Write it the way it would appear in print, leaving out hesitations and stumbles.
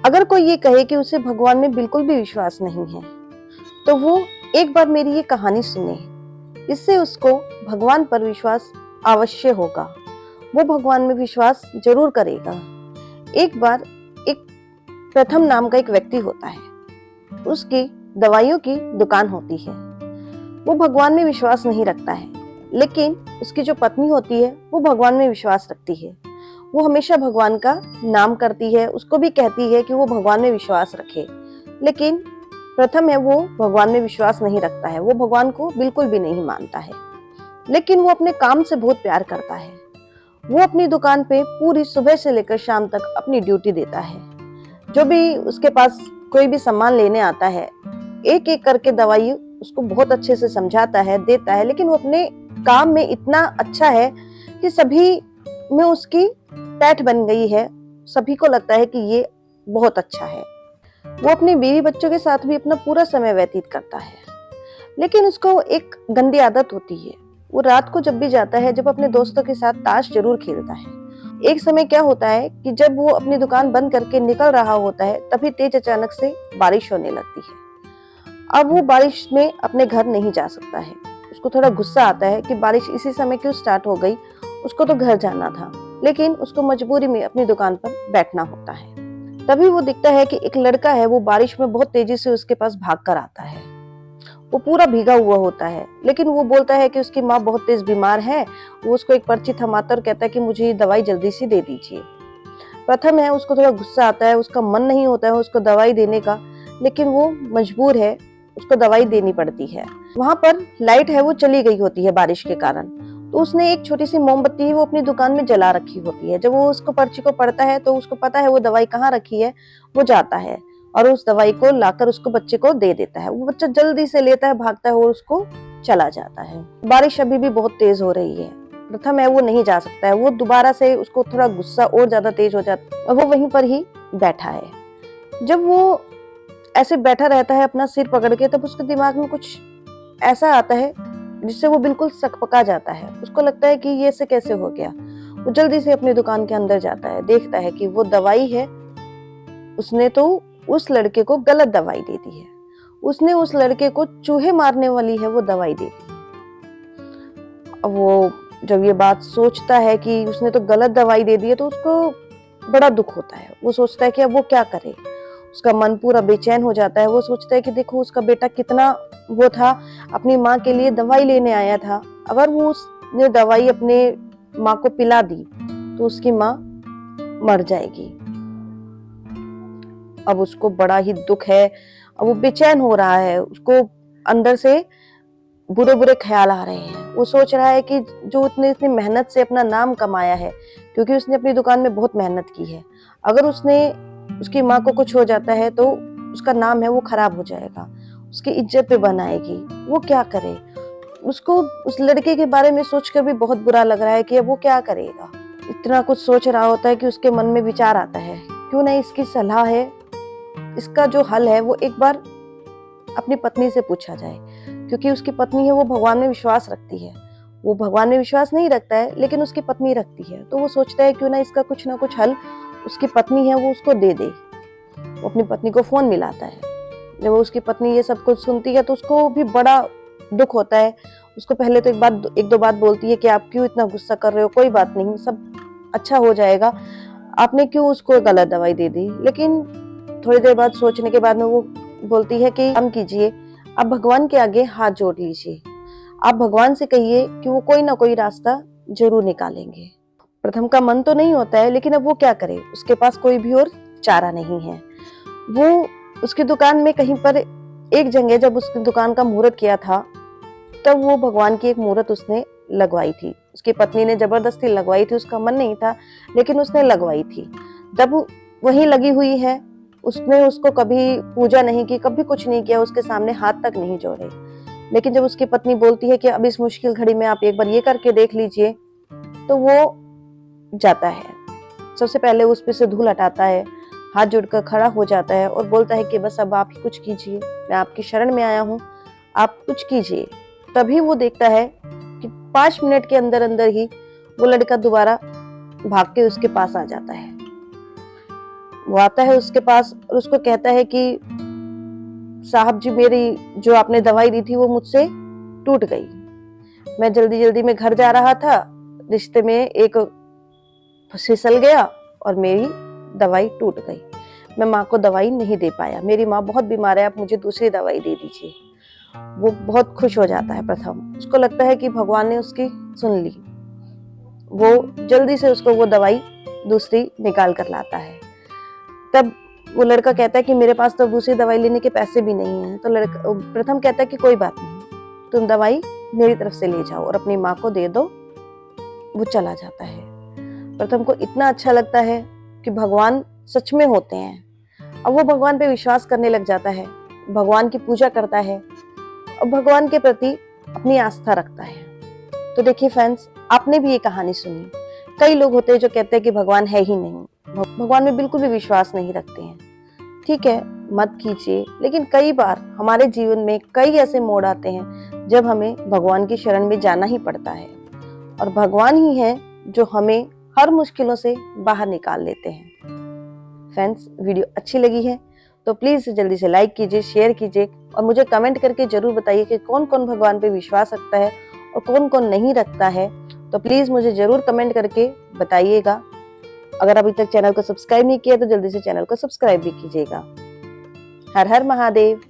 अगर कोई ये कहे कि उसे भगवान में बिल्कुल भी विश्वास नहीं है, तो वो एक बार मेरी ये कहानी सुने। इससे उसको भगवान पर विश्वास अवश्य होगा। वो भगवान में विश्वास जरूर करेगा। एक बार एक प्रथम नाम का एक व्यक्ति होता है। उसकी दवाइयों की दुकान होती है। वो भगवान में विश्वास नहीं रखता है, लेकिन उसकी जो पत्नी होती है वो भगवान में विश्वास रखती है। वो हमेशा भगवान का नाम करती है, उसको भी कहती है कि वो भगवान में विश्वास रखे। लेकिन प्रथम है वो भगवान में विश्वास नहीं रखता है, वो भगवान को बिल्कुल भी नहीं मानता है। लेकिन वो अपने काम से बहुत प्यार करता है। वो अपनी दुकान पे पूरी सुबह से लेकर शाम तक अपनी ड्यूटी देता है। जो भी उसके पास कोई भी सामान लेने आता है, एक एक करके दवाई उसको बहुत अच्छे से समझाता है, देता है। लेकिन वो अपने काम में इतना अच्छा है कि सभी में उसकी पैठ बन गई है। सभी को लगता है कि ये बहुत अच्छा है। वो अपने बीवी बच्चों के साथ भी अपना पूरा समय व्यतीत करता है। लेकिन उसको एक गंदी आदत होती है। वो रात को जब भी जाता है, जब अपने दोस्तों के साथ ताश जरूर खेलता है। एक समय क्या होता है कि जब वो अपनी दुकान बंद करके निकल रहा होता है, तभी तेज अचानक से बारिश होने लगती है। अब वो बारिश में अपने घर नहीं जा सकता है। उसको थोड़ा गुस्सा आता है कि बारिश इसी समय क्यों स्टार्ट हो गई, उसको तो घर जाना था। लेकिन उसको मजबूरी में अपनी दुकान पर बैठना होता है। तभी वो दिखता है कि एक लड़का है, वो बारिश में बहुत तेजी से उसके पास भाग कर आता है। वो पूरा भीगा हुआ होता है, लेकिन वो बोलता है कि उसकी माँ बहुत तेज बीमार है। वो उसको एक पर्ची थमाता और कहता है कि मुझे ये दवाई जल्दी से दे दीजिए। प्रथम है, उसको थोड़ा गुस्सा आता है, उसका मन नहीं होता है उसको दवाई देने का, लेकिन वो मजबूर है, उसको दवाई देनी पड़ती है। वहां पर लाइट है वो चली गई होती है बारिश के कारण। तो उसने एक छोटी सी मोमबत्ती वो अपनी दुकान में जला रखी होती है। जब वो उसको पर्ची को पढ़ता है तो उसको पता है वो दवाई कहाँ रखी है। वो जाता है और उस दवाई को लाकर उसको बच्चे को दे देता है। वो बच्चा जल्दी से लेता है, भागता है और उसको चला जाता है। बारिश अभी भी बहुत तेज हो रही है। प्रथम है वो नहीं जा सकता है। वो दोबारा से, उसको थोड़ा गुस्सा और ज्यादा तेज हो जाता है और वो वहीं पर ही बैठा है। जब वो ऐसे बैठा रहता है अपना सिर पकड़ के, तब उसके दिमाग में कुछ ऐसा आता है जिससे वो बिल्कुल सकपका जाता है। उसको लगता है कि ये से कैसे हो गया। वो जल्दी से अपनी दुकान के अंदर जाता है, देखता है कि वो दवाई है, उसने तो उस लड़के को गलत दवाई दे दी है। उसने उस लड़के को चूहे मारने वाली है वो दवाई दे दी। अब वो जब ये बात सोचता है कि उसने तो गलत दवाई दे दी है, तो उसको बड़ा दुख होता है। वो सोचता है कि अब वो क्या करे। उसका मन पूरा बेचैन हो जाता है। वो सोचता है कि देखो उसका बेटा कितना वो था, अपनी माँ के लिए दवाई लेने आया था। अगर वो उसने दवाई अपने माँ को पिला दी तो उसकी माँ मर जाएगी। अब उसको बड़ा ही दुख है। अब वो बेचैन हो रहा है, उसको अंदर से बुरे बुरे ख्याल आ रहे हैं। वो सोच रहा है कि जो उसने इतनी मेहनत से अपना नाम कमाया है, क्योंकि उसने अपनी दुकान में बहुत मेहनत की है, अगर उसकी माँ को कुछ हो जाता है तो उसका नाम है वो खराब हो जाएगा, उसकी इज्जत पे बन आएगी। वो क्या करे। उसको उस लड़के के बारे में सोचकर भी बहुत बुरा लग रहा है कि अब वो क्या करेगा। इतना कुछ सोच रहा होता है कि उसके मन में विचार आता है, क्यों नहीं इसकी सलाह है, इसका जो हल है वो एक बार अपनी पत्नी से पूछा जाए। क्योंकि उसकी पत्नी है वो भगवान में विश्वास रखती है। वो भगवान में विश्वास नहीं रखता है, लेकिन उसकी पत्नी रखती है। तो वो सोचता है क्यों ना इसका कुछ ना कुछ हल उसकी पत्नी है वो उसको दे दे। वो अपनी पत्नी को फोन मिलाता है। जब वो उसकी पत्नी ये सब कुछ सुनती है तो उसको भी बड़ा दुख होता है। उसको पहले तो एक दो बात बोलती है कि आप क्यों इतना गुस्सा कर रहे हो, कोई बात नहीं, सब अच्छा हो जाएगा, आपने क्यों उसको गलत दवाई दे दी। लेकिन थोड़ी देर बाद सोचने के बाद में वो बोलती है कि काम कीजिए, आप भगवान के आगे हाथ जोड़ लीजिए, आप भगवान से कहिए कि वो कोई ना कोई रास्ता जरूर निकालेंगे। प्रथम का मन तो नहीं होता है, लेकिन अब वो क्या करे, उसके पास कोई भी और चारा नहीं है। वो उसकी दुकान में कहीं पर एक जगह जब उसकी दुकान का मुहूर्त किया था, तब वो भगवान की एक मूर्त उसने लगवाई थी। उसकी पत्नी ने जबरदस्ती लगवाई थी, उसका मन नहीं था, लेकिन उसने लगवाई थी। जब वही लगी हुई है, उसने उसको कभी पूजा नहीं की, कभी कुछ नहीं किया, उसके सामने हाथ तक नहीं जोड़े। लेकिन जब उसकी पत्नी बोलती है कि अब इस मुश्किल घड़ी में आप एक बार ये करके देख लीजिए, तो वो जाता है। सबसे पहले उस पे से धूल हटाता है, हाथ जोड़कर खड़ा हो जाता है और बोलता है कि बस अब आप ही कुछ कीजिए, मैं आपकी शरण में आया हूँ, आप कुछ कीजिए। तभी वो देखता है कि 5 मिनट के अंदर अंदर ही वो लड़का दोबारा भाग के उसके पास आ जाता है। वो आता है उसके पास और उसको कहता है कि साहब जी, मेरी जो आपने दवाई दी थी वो मुझसे टूट गई। मैं जल्दी जल्दी में घर जा रहा था, रिश्ते में एक फिसल गया और मेरी दवाई टूट गई। मैं माँ को दवाई नहीं दे पाया, मेरी माँ बहुत बीमार है, आप मुझे दूसरी दवाई दे दीजिए। वो बहुत खुश हो जाता है प्रथम, उसको लगता है कि भगवान ने उसकी सुन ली। वो जल्दी से उसको वो दवाई दूसरी निकाल कर लाता है। तब वो लड़का कहता है कि मेरे पास तो दूसरी दवाई लेने के पैसे भी नहीं है। तो प्रथम कहता है कि कोई बात नहीं, तुम दवाई मेरी तरफ से ले जाओ और अपनी माँ को दे दो। वो चला जाता है। प्रथम को इतना अच्छा लगता है कि भगवान सच में होते हैं। अब वो भगवान पे विश्वास करने लग जाता है, भगवान की पूजा करता है और भगवान के प्रति अपनी आस्था रखता है। तो देखिए फ्रेंड्स, आपने भी ये कहानी सुनी। कई लोग होते हैं जो कहते हैं कि भगवान है ही नहीं, भगवान में बिल्कुल भी विश्वास नहीं रखते हैं। ठीक है, मत कीजिए, लेकिन कई बार हमारे जीवन में कई ऐसे मोड़ आते हैं जब हमें भगवान की शरण में जाना ही पड़ता है और भगवान ही है जो हमें हर मुश्किलों से बाहर निकाल लेते हैं। फ्रेंड्स, वीडियो अच्छी लगी है तो प्लीज जल्दी से लाइक कीजिए, शेयर कीजिए और मुझे कमेंट करके जरूर बताइए कि कौन कौन भगवान पे विश्वास रखता है और कौन कौन नहीं रखता है। तो प्लीज मुझे जरूर कमेंट करके बताइएगा। अगर अभी तक चैनल को सब्सक्राइब नहीं किया तो जल्दी से चैनल को सब्सक्राइब भी कीजिएगा। हर हर महादेव।